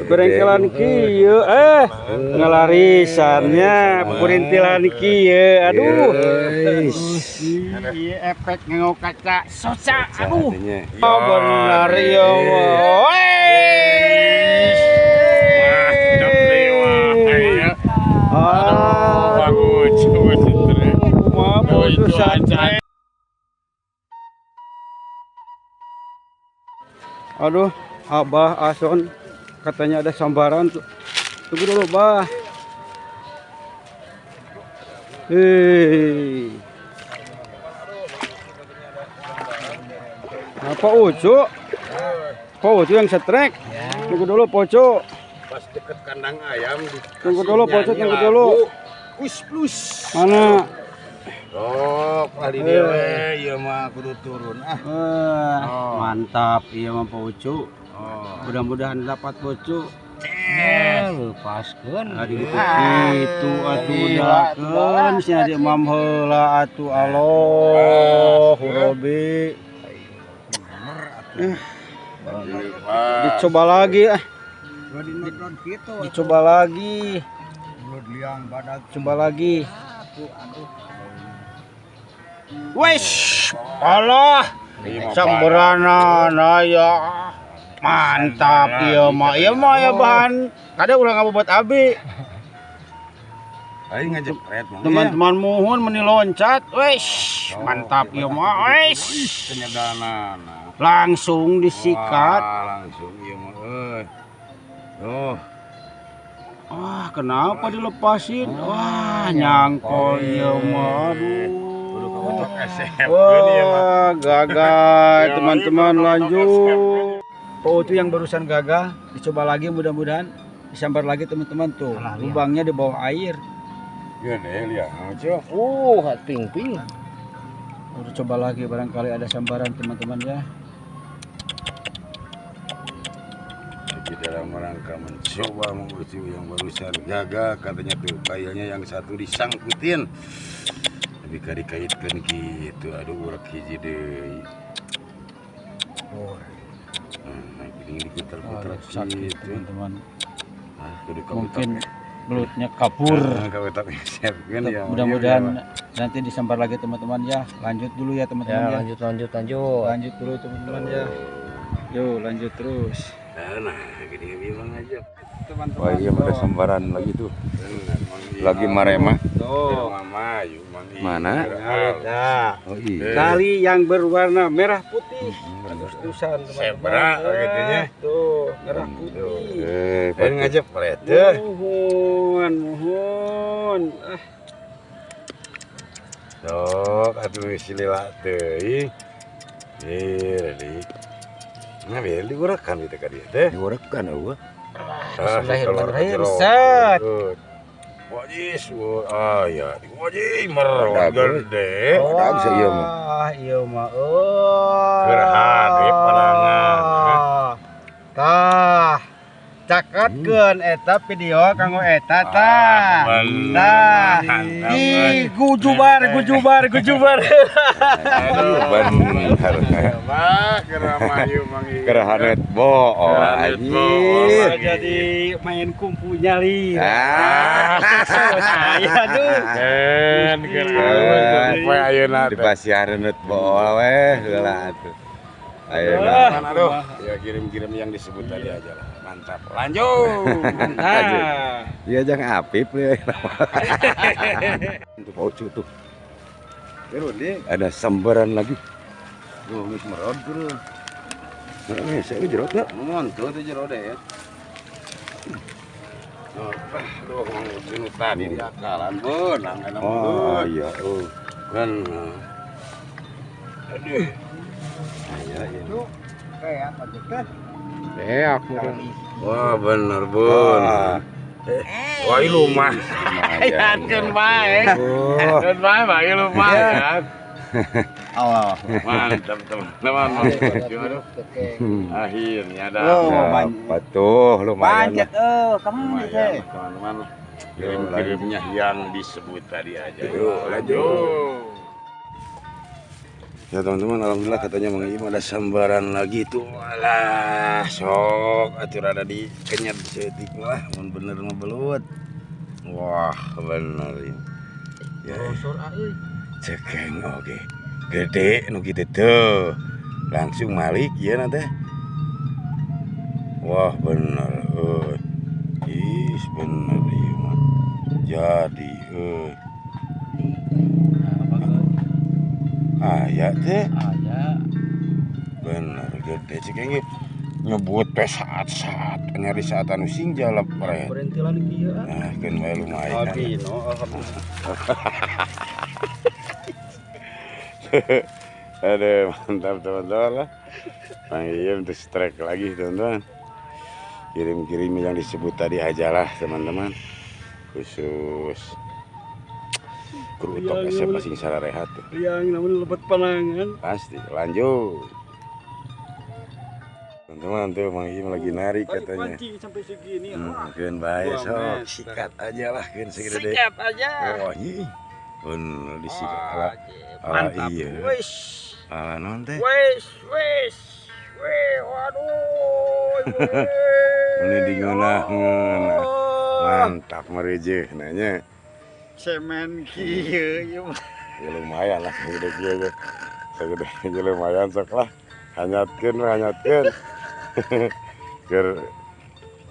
Berengkelan kieu ngelarisannya perintilan kieu aduh ieu efek ngengok kaca soca aduh bener ieu aduh Abah Ason katanya ada sambaran tuh. Tunggu dulu, Bah. Hei. Apa Ucu? Pak Ucu yang setrek. Tunggu dulu, Poco. Pas deket kandang ayam. Tunggu dulu, Poco, tunggu dulu. Plus. Mana? Oh, kali dia ya mah kudu turun. Mantap, iya mah Pak Ucu. Mudah-mudahan dapat Poco. Lepaskeun itu atuh udahakeun sia di imam heula atuh Allahu Rabbi. Dicoba lagi dicoba lagi. Coba lagi. Wes, Allah. Samberanana ya. Mantap ieu mah ya bahan kada ulah ngabubat abi. Aing ngajak red mah. Teman-teman muhun meni loncat. Wes, mantap ieu mah. Wes. Kenyadanana. Langsung disikat. Langsung ieu mah euy. Wah, kenapa dilepasin? Wah, nyangkol ieu mah. Aduh. Wah, gagal teman-teman lanjut. Oh itu yang barusan gagal, dicoba lagi mudah-mudahan disambar lagi teman-teman tuh. Lubangnya di bawah air. Gede lihat aja. ping-ping. Udah coba lagi barangkali ada sambaran teman-teman ya. Jadi dalam rangka mencoba menguji yang barusan gagal katanya tuh kayaknya yang satu disangkutin. Tapi dikaitkan gitu, aduh urak hiji deui. Ini diputar-putar sakit gitu. teman-teman. Mungkin belutnya kabur. Ya, Mudah-mudahan nanti disambar lagi teman-teman ya. Lanjut dulu ya teman-teman ya. Lanjut. Lanjut dulu teman-teman ya. Yo lanjut terus. Nah, gini bilang aja. Teman-teman. Wah iya ada sambaran lagi tuh. Lagi marema. Tuh. Mana? Ada. Oh iya. Kali yang berwarna merah putih. Agustusan Zebra gitunya. Tuh, merah putih. Pengen ngajak pret. Mohon. Sok atuh silila teuing. Ready. Nah, biar diurekan gitu kan dia teh. Diurekan eueuh. Bismillahirrahmanirrahim. Set. Wajis, ya, wajis merah gede. Ada bisa ieu mah. Ieu mah Gerhana panangan. Tah. Caketkeun eta video kanggo eta tah. Tah. Ih, gujubar. Aduh, bener. Mah keramayu mangi. Gerhanet bo. Anjir. Jadi main kumpu nyali. Saya aduh. Poe ayeuna teh dipasiareun bo we heula atuh. Ayeuna. Aduh, ya kirim-kirim yang disebut tadi aja lah. Mantap. Lanjut. Mantap. Iya jangan Apip ya. Untuk Paucu tuh. Ada sambaran lagi. Tuh, geus merod tuh. Nah, saya jerot ya. Montuh tuh jerot ya. Aduh, mau tadi di akalan beunang enak. Oh iya, kan. Aduh. Iya. Kayak apa teh? Aku Wah bener bun. Wah ini lumah. kan bae. Kan bae bagi lumayan. Allah. Mantap teman-teman. Akhirnya ada. Apa tuh lumayan. Panjat kamu teh. Teman-teman. Kirim-kirimnya yang disebut tadi aja. Yuk lanjut. Ya teman-teman, alhamdulillah katanya Mang Iim ada sambaran lagi tuh. Alah, sok atur ada di kenyat setik lah, mun bener mah belut. Wah, bener ini. Ya, cekeng oke. Gede nu kitu tuh. Langsung malik ya nanti. Wah, bener euy. Is bener ieu mah. Jadi euy. Aya teh. Aya. Bener gede cekeng nyebut teh saat nyari saat anu sing jalap pre. Berhenti lah kieu. Nah, kan bae lumayan. Albino alhamdulillah. Aduh, mantap teman-teman lah. Mang Iim tuh strike lagi teman-teman. Kirim-kirim yang disebut tadi aja lah teman-teman. Khusus kerutok SMP sing salah rehat tuh. Yang namun lebat panangan. Pasti lanjut. Teman-teman tuh Mang Iim lagi narik katanya. Pancing sampai segini. Keun bae sok sikat aja lah keun segede. Sikat aja. Oh anjing. Bener disikat ala. Mantap. Iya. Wis. Ala non teh. Wis. Waduh. Ini digunakan. Mantap merejeh nanya. Semen kieu ieu mah. Ya lumayan lah segede kieu. Segede kieu lumayan sok lah. Hanyatkeun. Keur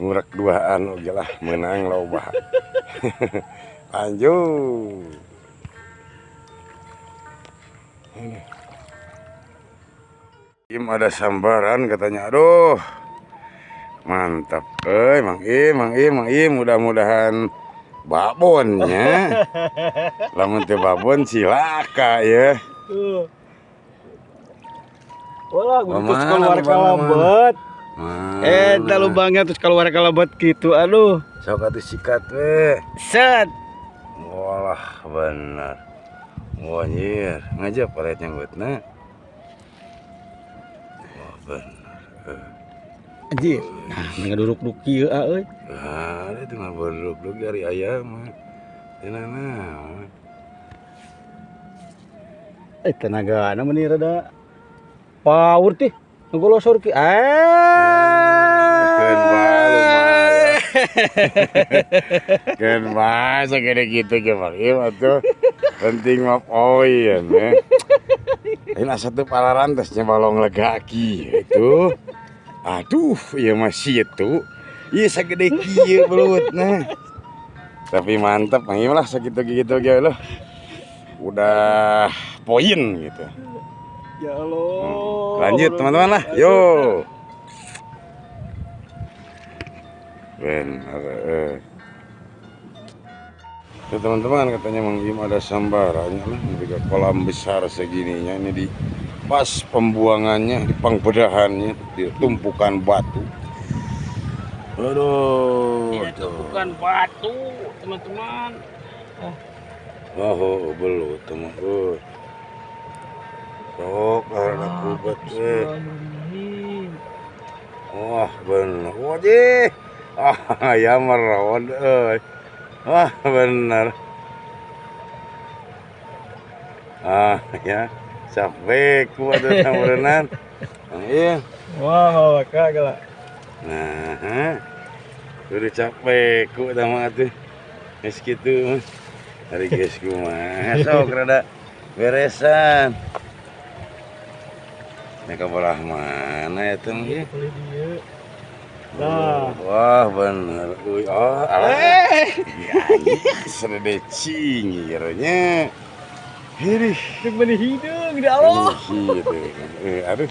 ngurek duaan oge lah menang loba. Lanjut. Im ada sambaran katanya. Aduh. Mantap. Mang Iim mudah-mudahan babonnya. Lamun teu babon silaka ya. Tuh. Walah, terus Mana keluar lubang kalabet. Mana? Lubangnya terus keluar kalabet gitu. Aduh. Sok atuh sikat we. Set. Walah bener. Wanyir, ngajak paret nyangutna. Wah bener. Anjir. Nah, ngaduruk-duruk kieu euy. Ah, itu mah bodrok dari ayam mah. Tenang. Tenaga na meni rada power tih. Ngolosor ki. Keun bae lumayan. Keun bae segede gitu ge Mang Iim atuh. Penting mah poin ya. Ini asa teu palaran tesnya balong legaki itu. Aduh, ieu mah situ. Ieu sagede kieu belutna. Tapi mantap Mang Iim lah sakitu-kitu ge loh. Udah poin gitu. Ya Allah. Lanjut teman-teman lah. Yo. Bener. Tuh teman-teman katanya Mang Iim ada sambarannya lah di kolam besar segininya ini di pas pembuangannya di pangpedahannya di tumpukan batu. Aduh, Bukan batu, teman-teman. oh belum teman. Sok karena kubat wah bener. Wajih. Ya merawat euy. Wah bener. Ya capek ku atuh sameureunnan. Iya. Wah, kagak. Nah, kudu capek ku tah mah atuh. Geus kitu mah. Hari geus kumaha sok rada beresan. Nek belah mana ya teh ieu? Nah, wah bener. Alah. Serede cingirnya. Hirih, deuk meuni hideung di Allah. Aduh.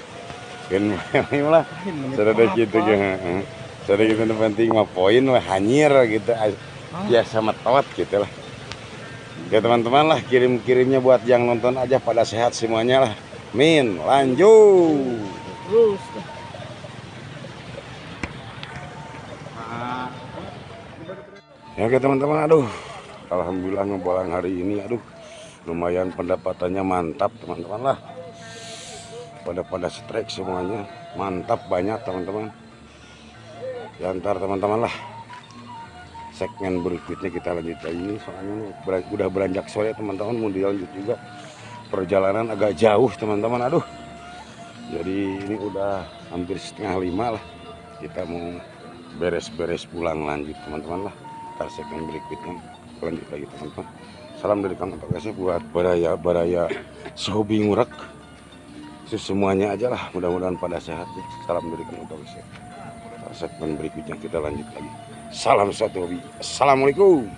Kan lah. Serede kitu ge, heeh. Serede kitu penting mah poin mah hanyir gitu. Biasa metot gitu lah. Oke teman-teman lah, kirim-kirimnya buat yang nonton aja pada sehat semuanya lah. Min, lanjut. Terus. Ya oke teman-teman, aduh. Alhamdulillah ngebolang hari ini, aduh. Lumayan pendapatannya mantap teman-teman lah. Pada strike semuanya. Mantap banyak teman-teman. Ya ntar teman-teman lah. Segmen berikutnya kita lanjut lagi, soalnya udah beranjak sore teman-teman, mau dilanjut juga perjalanan agak jauh teman-teman. Aduh, jadi ini udah hampir 4:30 lah, kita mau beres-beres pulang, lanjut teman-teman lah. Ntar segmen berikutnya lanjut lagi teman-teman. Salam dari Kang Otok Ese buat baraya sehobi ngurek, semuanya aja lah, mudah-mudahan pada sehat ya. Salam dari Kang Otok Ese. Segmen berikutnya kita lanjut lagi. Salam satu hobi. Assalamualaikum.